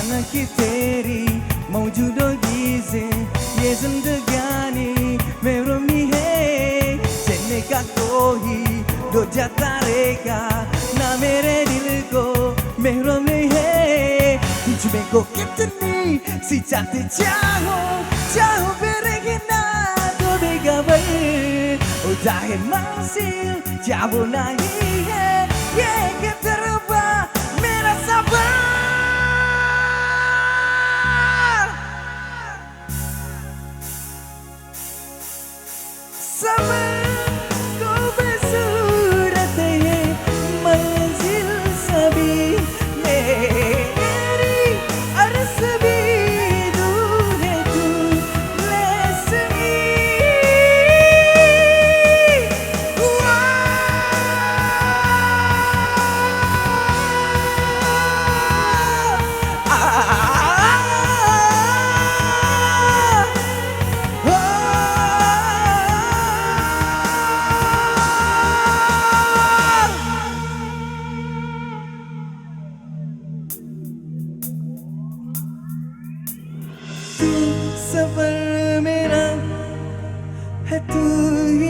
माना कि तेरी मौजूदगी से ये जिंदगानी महरूमी है। चलने का कोई दो जाता रहेगा ना मेरे दिल को महरूम नहीं है। तुझ में को कितनी सी चाहते चाहो मेरे ना तो बेखबर उदाहे मंजिल जाओ नहीं है ये कि terubah मेरा sabar को बसूरत है मंजिल सभी मेरी अर्ज़ भी दूर है तू लेसनी सफर मेरा है तू ही